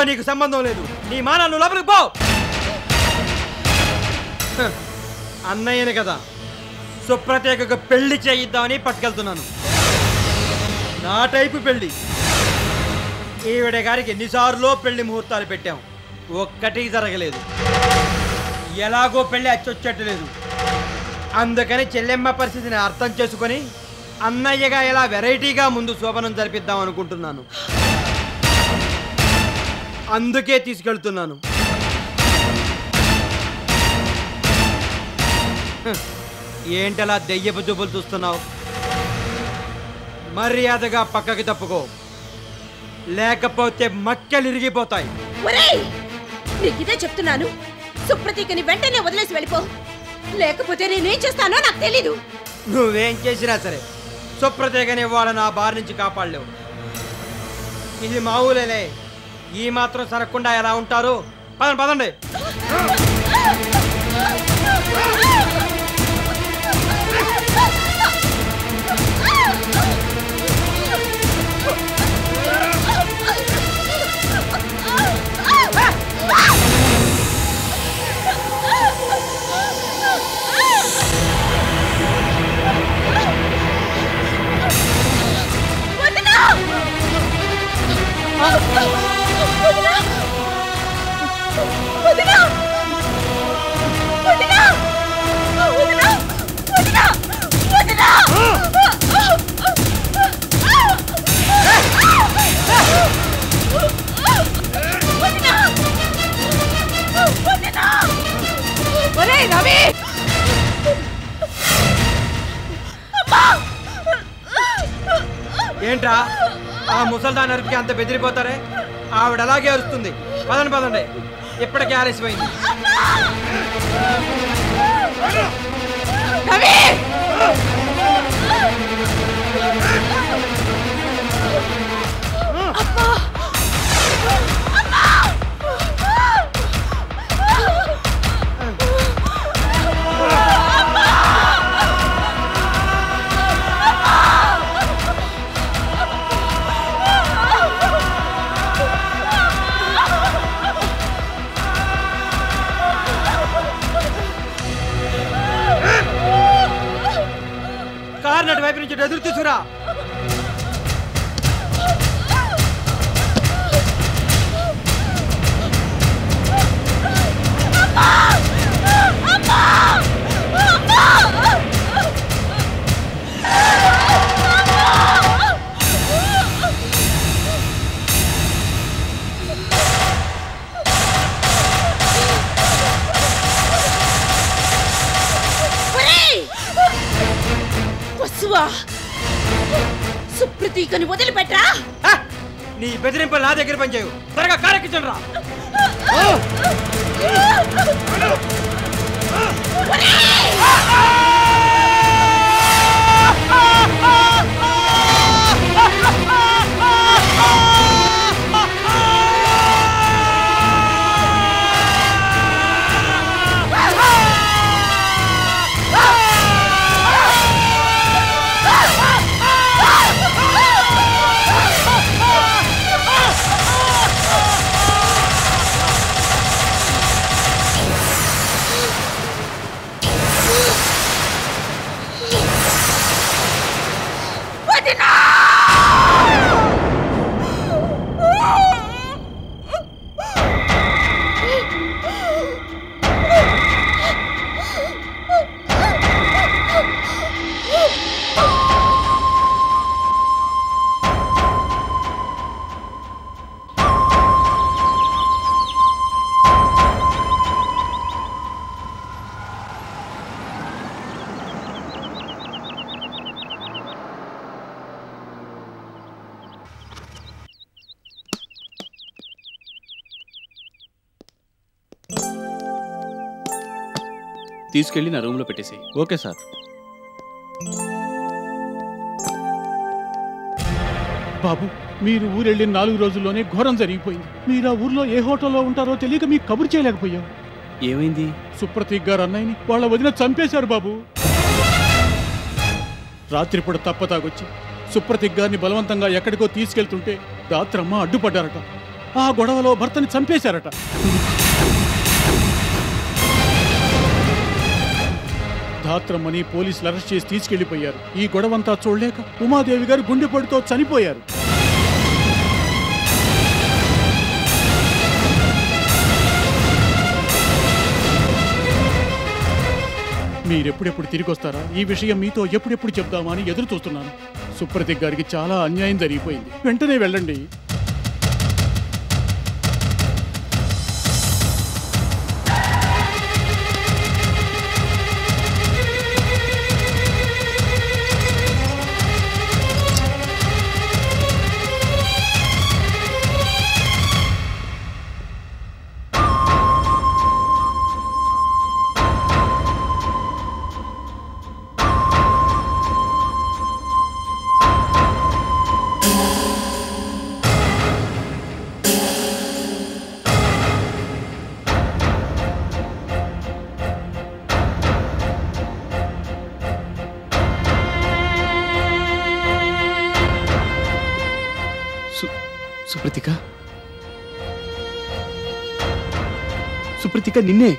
నీకు సంబంధం లేదు. నీ మానాలు నువ్వు లోపలికి పో. అన్నయ్యని కదా సుప్రతీకకు పెళ్లి చేయిద్దామని పట్టుకెళ్తున్నాను. నా టైపు పెళ్లి. ఈవిడ గారికి ఎన్నిసార్లు పెళ్లి ముహూర్తాలు పెట్టాం, ఒక్కటి జరగలేదు. ఎలాగో పెళ్లి అచ్చొచ్చట్లేదు. అందుకని చెల్లెమ్మ పరిస్థితిని అర్థం చేసుకొని అన్నయ్యగా ఎలా వెరైటీగా ముందు శోభనం జరిపిద్దాం అనుకుంటున్నాను. అందుకే తీసుకెళ్తున్నాను. ఏంటలా దెయ్యపు జుబ్బులు చూస్తున్నావు? మర్యాదగా పక్కకి తప్పుకో, లేకపోతే మక్కలు ఇరిగిపోతాయి. నీకిదే చెప్తున్నాను, సుప్రతీకని వెంటనే వదిలేసి వెళ్ళిపో, లేకపోతే నేనేం చేస్తానో నాకు తెలీదు. నువ్వేం చేసినా సరే సుప్రతీకని వాళ్ళ నా బారి నుంచి కాపాడలేవు. ఇది మామూలేలే. ఈ మాత్రం సరకుండా ఎలా ఉంటారు? పదండి పదండి. ఏంట్రా ఆ ముసల్దాన్ అరికి అంత బెదిరిపోతారే? ఆవిడ అలాగే అరుస్తుంది. పదండి పదండి, ఇప్పటికే ఆలస్యమైంది. కారు వైపు నుంచి ఎదురు తీసుకురా. సుప్రతీకని వదిలిపెట్టరా. నీ బెదిరింపులు నా దగ్గర పనిచేయవు. త్వరగా కారెక్కించండి రా. తీసుకెళ్ళి నా రూమ్లో పెట్టేసి. Okay sir. బాబు, మీరు ఊరెళ్ళిన 4 రోజుల్లోనే ఘోరం జరిగిపోయింది. మీరు ఆ ఊర్లో ఏ హోటల్లో ఉంటారో తెలియక మీకు కబురు చేయలేకపోయాం. ఏమైంది? సుప్రతీక్ గారు అన్నయ్యని వాళ్ళ వదిన చంపేశారు బాబు. రాత్రిపూట తప్పతాగొచ్చి సుప్రతీక్ గారిని బలవంతంగా ఎక్కడికో తీసుకెళ్తుంటే రాత్రమ్మ అడ్డుపడ్డారట. ఆ గొడవలో భర్తని చంపేశారట. ధాత్రమ్మని పోలీసులు అరెస్ట్ చేసి తీసుకెళ్లిపోయారు. ఈ గొడవంతా చూడలేక ఉమాదేవి గారు గుండెపోటుతో చనిపోయారు. మీరెప్పుడెప్పుడు తిరిగి వస్తారా? ఈ విషయం మీతో ఎప్పుడెప్పుడు చెప్దామా అని ఎదురు చూస్తున్నాను. సుప్రతీక్ గారికి చాలా అన్యాయం జరిగిపోయింది. వెంటనే వెళ్ళండి. సుప్రతిక, సుప్రతిక నిన్నే.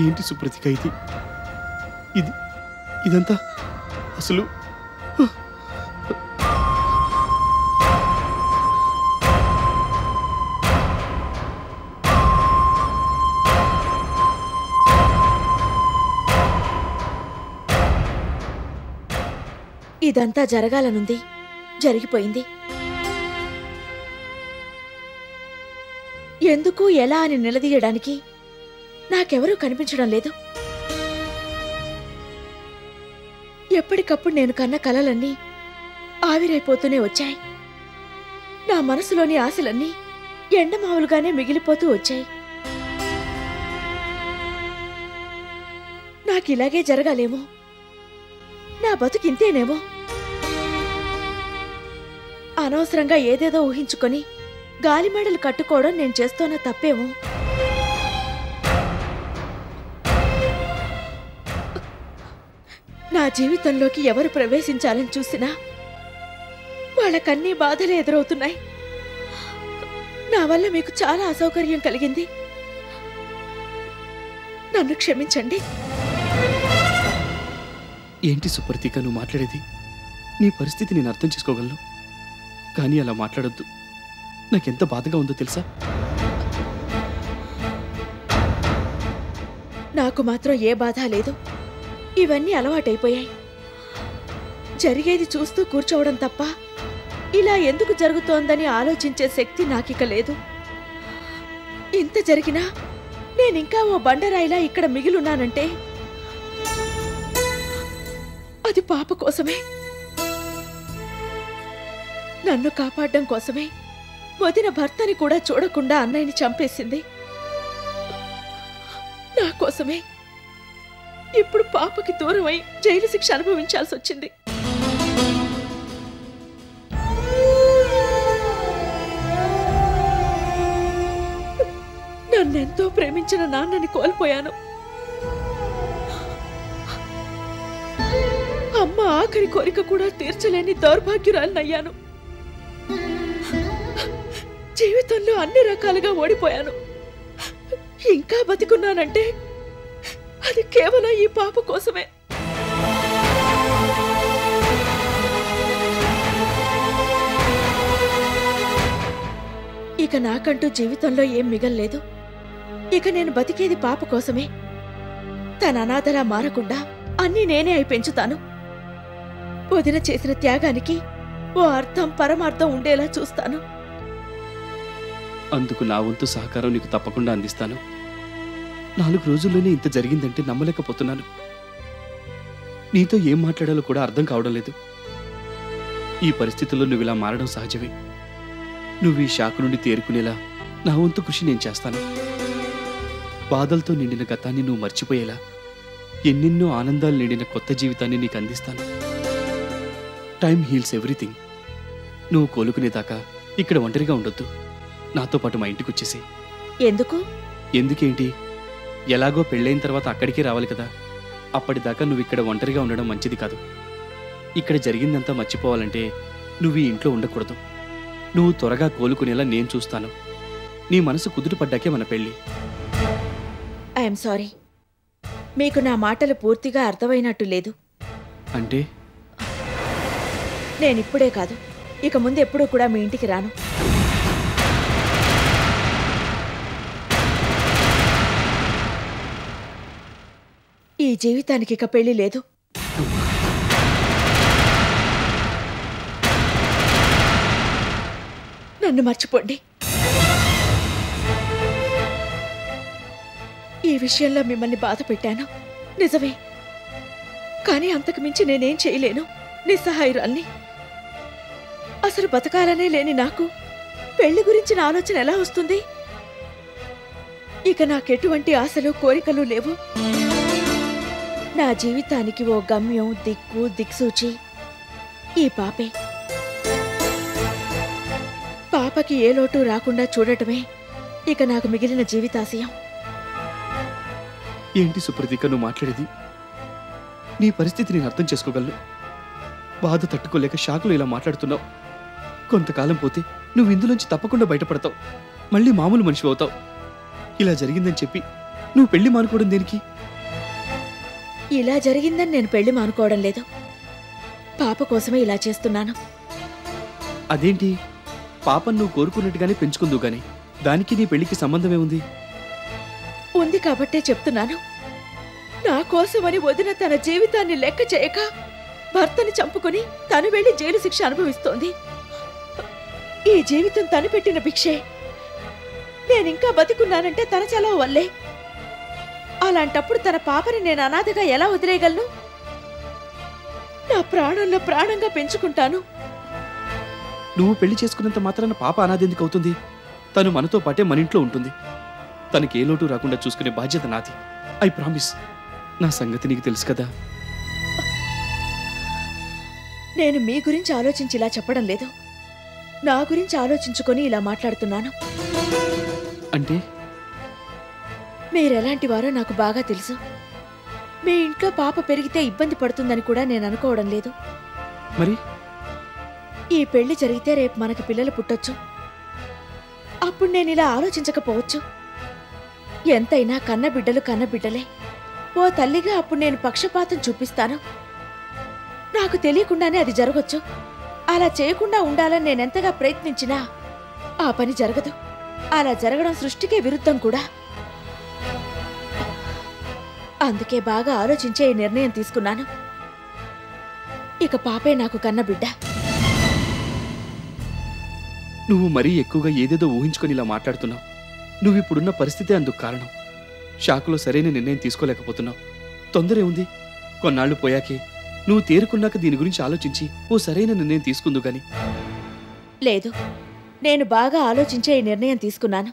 ఏంటి సుప్రతిక ఇదంతా అసలు? ఇదంతా జరగాలనుంది, జరిగిపోయింది. ఎందుకు ఎలా అని నిలదీయడానికి నాకెవరూ కనిపించడం లేదు. ఎప్పటికప్పుడు నేను కన్న కలలన్నీ ఆవిరైపోతూనే వచ్చాయి. నా మనసులోని ఆశలన్నీ ఎండమావులుగానే మిగిలిపోతూ వచ్చాయి. నాకిలాగే జరగాలేమో, నా బతుకింతేనేమో. అనవసరంగా ఏదేదో ఊహించుకొని గాలిమేడలు కట్టుకోవడం నేను చేస్తున్న తప్పేమో. నా జీవితంలోకి ఎవరు ప్రవేశించాలని చూసినా వాళ్ళకన్నీ బాధలే ఎదురవుతున్నాయి. నా వల్ల మీకు చాలా అసౌకర్యం కలిగింది. నన్ను క్షమించండి. ఏంటి సుప్రతిక నువ్వు మాట్లాడేది? నీ పరిస్థితి నేను అర్థం చేసుకోగలను, కానీ అలా మాట్లాడొద్దు. నాకెంత బాధగా ఉందో తెలుసా? నాకు మాత్రం ఏ బాధ లేదు. ఇవన్నీ అలవాటైపోయాయి. జరిగేది చూస్తూ కూర్చోవడం తప్ప ఇలా ఎందుకు జరుగుతోందని ఆలోచించే శక్తి నాకిక లేదు. ఇంత జరిగినా నేనింకా ఓ బండరాయిలా ఇక్కడ మిగిలున్నానంటే అది పాప కోసమే, నన్ను కాపాడడం కోసమే. వదిన భర్తని కూడా చూడకుండా అన్నయ్యని చంపేసింది. నా కోసమే ఇప్పుడు పాపకి దూరమై జైలు శిక్ష అనుభవించాల్సి వచ్చింది. నన్నెంతో ప్రేమించిన నాన్నని కోల్పోయాను. అమ్మ ఆఖరి కోరిక కూడా తీర్చలేని దౌర్భాగ్యురాలనయ్యాను. జీవితంలో అన్ని రకాలుగా ఓడిపోయాను. ఇంకా బతికున్నానంటే అది కేవలం ఈ పాప కోసమే. ఇక నాకంటూ జీవితంలో ఏం మిగల్లేదు. ఇక నేను బతికేది పాప కోసమే. తన అనాథలా మారకుండా అన్నీ నేనే అయి పెంచుతాను. వదిన చేసిన త్యాగానికి ఓ అర్థం పరమార్థం ఉండేలా చూస్తాను. అందుకు నా వంతు సహకారం నీకు తప్పకుండా అందిస్తాను. 4 రోజుల్లోనే ఇంత జరిగిందంటే నమ్మలేకపోతున్నాను. నీతో ఏం మాట్లాడాలో కూడా అర్థం కావడం లేదు. ఈ పరిస్థితుల్లో నువ్వు ఇలా మారడం సహజమే. నువ్వు ఈ షాక్ నుండి తేరుకునేలా నా వంతు కృషి నేను చేస్తాను. బాధలతో నిండిన గతాన్ని నువ్వు మర్చిపోయేలా ఎన్నెన్నో ఆనందాలు నిండిన కొత్త జీవితాన్ని నీకు అందిస్తాను. Time heels everything. నువ్వు కోలుకునేదాకా ఇక్కడ ఒంటరిగా ఉండొద్దు. నాతో పాటు మా ఇంటికి వచ్చేసి. ఎందుకు? ఎందుకేంటి, ఎలాగో పెళ్ళైన తర్వాత అక్కడికే రావాలి కదా. అప్పటిదాకా నువ్వు ఇక్కడ ఒంటరిగా ఉండడం మంచిది కాదు. ఇక్కడ జరిగిందంతా మర్చిపోవాలంటే నువ్వు ఈ ఇంట్లో ఉండకూడదు. నువ్వు త్వరగా కోలుకునేలా నేను చూస్తాను. నీ మనసు కుదుట పడ్డాకే మన పెళ్ళి. ఐఎమ్ సారీ, మీకు నా మాటలు పూర్తిగా అర్థమైనట్టు లేదు. అంటే నేనిప్పుడే కాదు, ఇక ముందు ఎప్పుడూ కూడా మీ ఇంటికి రాను. ఈ జీవితానికి ఇక పెళ్లి లేదు. నన్ను మర్చిపోండి. ఈ విషయంలో మిమ్మల్ని బాధ పెట్టాను నిజమే, కానీ అంతకు మించి నేనేం చేయలేను. నిస్సహాయురాల్ని. అసలు బతకాలనే లేని నాకు పెళ్లి గురించిన ఆలోచన ఎలా వస్తుంది? ఇక నాకెటువంటి ఆశలు కోరికలు లేవు. నా జీవితానికి ఓ గమ్యం, దిక్కు, దిక్సూచి ఈ పాపే. పాపకి ఏ లోటు రాకుండా చూడటమే ఇక నాకు మిగిలిన జీవితాశయం. ఏంటి సుప్రతీక నువ్వు మాట్లాడేది? నీ పరిస్థితి నేను అర్థం చేసుకోగలను. బాధ తట్టుకోలేక షాకులో ఇలా మాట్లాడుతున్నావు. కొంతకాలం పోతే నువ్వు ఇందులోంచి తప్పకుండా బయటపడతావు. మళ్ళీ మామూలు మనిషి అవుతావు. ఇలా జరిగిందని చెప్పి నువ్వు పెళ్లి మానుకోవడం దేనికి? ఇలా జరిగిందని నేను పెళ్లి మానుకోవడం లేదు. పాప కోసమే ఇలా చేస్తున్నాను. అదేంటి, పాపను నువ్వు కోరుకున్నట్టుగానే పెంచుకుందువు గాని దానికి నీ పెళ్లికి సంబంధమే ఉంది? ఉంది కాబట్టే చెప్తున్నాను. నా కోసమని వదిన తన జీవితాన్ని లెక్క చేయక భర్తని చంపుకుని తను వెళ్లి జైలు శిక్ష అనుభవిస్తోంది. ఈ జీవితం తను పెట్టిన భిక్షే. నేనింకా బతికున్నానంటే తన చలవ వల్లే. అలాంటప్పుడు తన పాపని నేను అనాథగా ఎలా వదిలేయగలను? నా ప్రాణంలో ప్రాణంగా పెంచుకుంటాను. నువ్వు పెళ్లి చేసుకున్నంత మాత్రాన పాప అనాథెందుకు అవుతుంది? తను మనతో పాటే మన ఇంట్లో ఉంటుంది. తనకి ఏ లోటు రాకుండా చూసుకునే బాధ్యత నాది. I promise. నా సంగతి నీకు తెలుసు కదా. నేను మీ గురించి ఆలోచించి ఇలా చెప్పడం లేదు. నా గురించి ఆలోచించుకొని ఇలా మాట్లాడుతున్నాను. అంటే మీరెలాంటి వారో నాకు బాగా తెలుసు. మీ ఇంట్లో పాప పెరిగితే ఇబ్బంది పడుతుందని కూడా నేను అనుకోవడం లేదు. మరి ఈ పెళ్లి జరిగితే రేపు మనకి పిల్లలు పుట్టొచ్చు. అప్పుడు నేను ఇలా ఆలోచించకపోవచ్చు. ఎంతైనా కన్నబిడ్డలు కన్నబిడ్డలే. ఓ తల్లిగా అప్పుడు నేను పక్షపాతం చూపిస్తాను. నాకు తెలియకుండానే అది జరగొచ్చు. అలా చేయకుండా ఉండాలని నేనెంతగా ప్రయత్నించినా ఆ పని జరగదు. అలా జరగడం సృష్టికే విరుద్ధం కూడా. అందుకే బాగా ఆలోచించే ఈ నిర్ణయం తీసుకున్నాను. ఇక పాపే నాకు కన్నబిడ్డ. నువ్వు మరీ ఎక్కువగా ఏదేదో ఊహించుకొని ఇలా మాట్లాడుతున్నావు. నువ్విప్పుడున్న పరిస్థితే అందుకు కారణం. షాకులో సరైన నిర్ణయం తీసుకోలేకపోతున్నావు. తొందరే ఉంది. కొన్నాళ్లు పోయాకే నువ్వు తేరుకున్నాక దీని గురించి ఆలోచించి ఓ సరైన నిర్ణయం తీసుకుందు గాని. లేదు, నేను బాగా ఆలోచించే ఈ నిర్ణయం తీసుకున్నాను.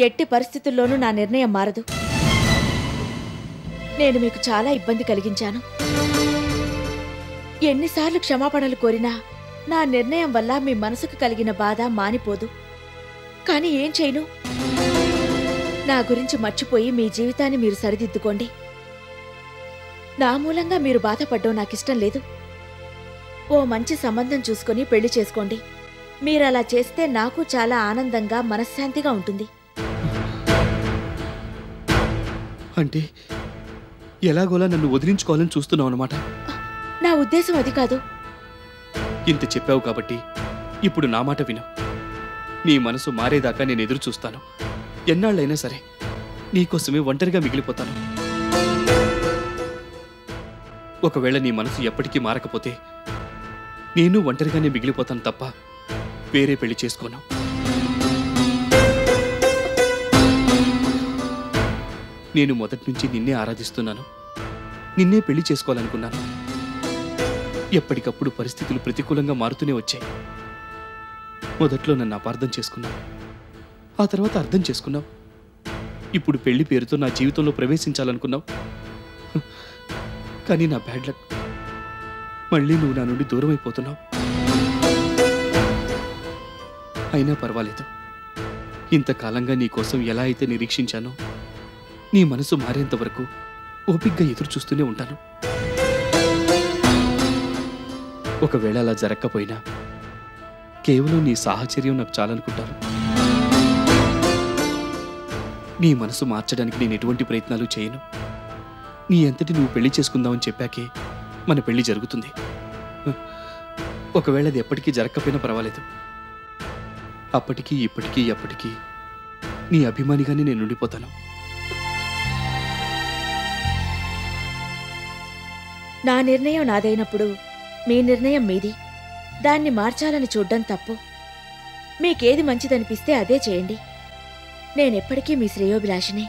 ఎట్టి పరిస్థితుల్లోనూ నా నిర్ణయం మారదు. నేను మీకు చాలా ఇబ్బంది కలిగించాను. ఎన్నిసార్లు క్షమాపణలు కోరినా నా నిర్ణయం వల్ల మీ మనసుకు కలిగిన బాధ మానిపోదు. కానీ ఏం చేయను? నా గురించి మర్చిపోయి మీ జీవితాన్ని మీరు సరిదిద్దుకోండి. నా మూలంగా మీరు బాధపడ్డం నాకిష్టం లేదు. ఓ మంచి సంబంధం చూసుకొని పెళ్లి చేసుకోండి. మీరలా చేస్తే నాకు చాలా ఆనందంగా మనశ్శాంతిగా ఉంటుంది. అంటే ఎలాగోలా నన్ను వదిలించుకోవాలని చూస్తున్నావు అన్నమాట. నా ఉద్దేశం అది కాదు. ఇంత చెప్పావు కాబట్టి ఇప్పుడు నా మాట విను. నీ మనసు మారేదాకా నేను ఎదురు చూస్తాను. ఎన్నాళ్ళైనా సరే నీకోసమే ఒంటరిగా మిగిలిపోతాను. ఒకవేళ నీ మనసు ఎప్పటికీ మారకపోతే నేను ఒంటరిగానే మిగిలిపోతాను తప్ప వేరే పెళ్లి చేసుకోను. నేను మొదటి నుంచి నిన్నే ఆరాధిస్తున్నాను. నిన్నే పెళ్లి చేసుకోవాలనుకున్నాను. ఎప్పటికప్పుడు పరిస్థితులు ప్రతికూలంగా మారుతూనే వచ్చాయి. మొదట్లో నన్ను అపార్థం చేసుకున్నావు. ఆ తర్వాత అర్థం చేసుకున్నావు. ఇప్పుడు పెళ్లి పేరుతో నా జీవితంలో ప్రవేశించాలనుకున్నావు. కానీ నా బ్యాడ్ లక్, మళ్ళీ నువ్వు నా నుండి దూరం అయిపోతున్నావు. అయినా పర్వాలేదు. ఇంతకాలంగా నీ కోసం ఎలా అయితే నిరీక్షించానో నీ మనసు మారేంత వరకు ఓపిగ్గా ఎదురు చూస్తూనే ఉంటాను. ఒకవేళ అలా జరగకపోయినా కేవలం నీ సాహచర్యం నాకు చాలనుకుంటాను. నీ మనసు మార్చడానికి నేను ఎటువంటి ప్రయత్నాలు చేయను. నీ అంతటి నువ్వు పెళ్లి చేసుకుందామని చెప్పాకే మన పెళ్లి జరుగుతుంది. ఒకవేళ అది ఎప్పటికీ జరగకపోయినా పర్వాలేదు. అప్పటికీ ఇప్పటికీ ఎప్పటికీ నీ అభిమానిగానే నేను ఉండిపోతాను. నా నిర్ణయం నాదైనప్పుడు మీ నిర్ణయం మీది. దాన్ని మార్చాలని చూడ్డం తప్పు. మీకేది మంచిదనిపిస్తే అదే చేయండి. నేనెప్పటికీ మీ శ్రేయోభిలాషిని.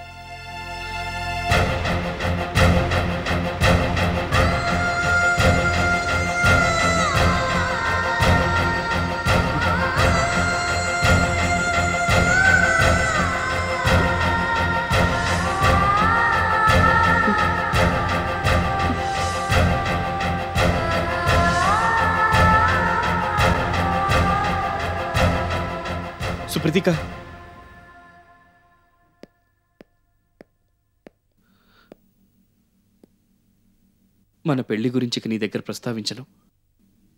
సుప్రతిక, మన పెళ్లి గురించి నీ దగ్గర ప్రస్తావించను.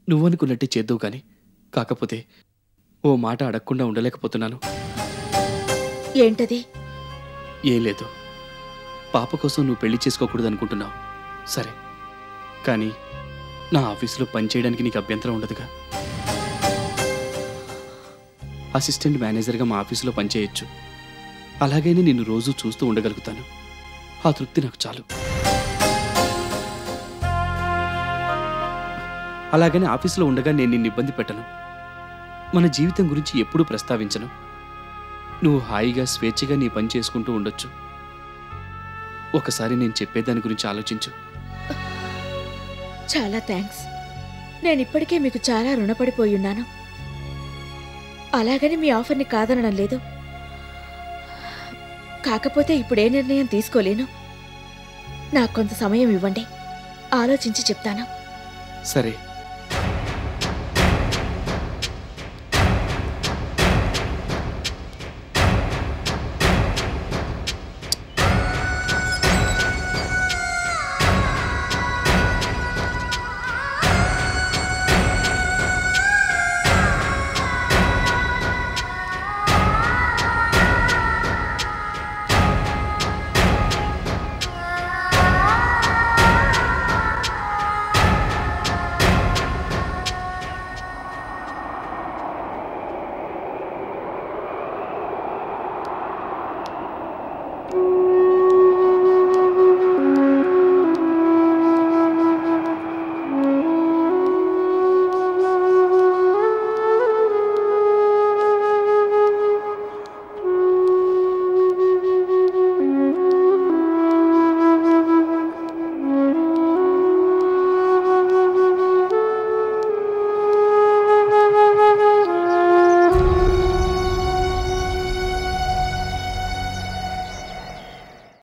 నువ్వనుకున్నట్టే చేద్దావు కానీ కాకపోతే ఓ మాట అడగకుండా ఉండలేకపోతున్నాను. ఏంటది? ఏం లేదు. పాప కోసం నువ్వు పెళ్లి చేసుకోకూడదు అనుకుంటున్నావు సరే, కానీ నా ఆఫీసులో పనిచేయడానికి నీకు అభ్యంతరం ఉండదుగా? అసిస్టెంట్ మేనేజర్గా మా ఆఫీసులో పనిచేయొచ్చు. అలాగైనా నిన్ను రోజు చూస్తూ ఉండగలుగుతాను. ఆ తృప్తి నాకు చాలు. అలాగని ఆఫీసులో ఉండగా నేను నిన్ను ఇబ్బంది పెట్టను. మన జీవితం గురించి ఎప్పుడూ ప్రస్తావించను. నువ్వు హాయిగా స్వేచ్ఛగా నీ పని చేసుకుంటూ ఉండొచ్చు. ఒకసారి నేను చెప్పేదాని గురించి ఆలోచించు. చాలా థ్యాంక్స్. నేనిప్పటికే మీకు చాలా రుణపడిపోయి ఉన్నాను. అలాగని మీ ఆఫర్ని కాదనడం లేదు. కాకపోతే ఇప్పుడే నిర్ణయం తీసుకోలేను. నాకు కొంత సమయం ఇవ్వండి, ఆలోచించి చెప్తాను. సరే.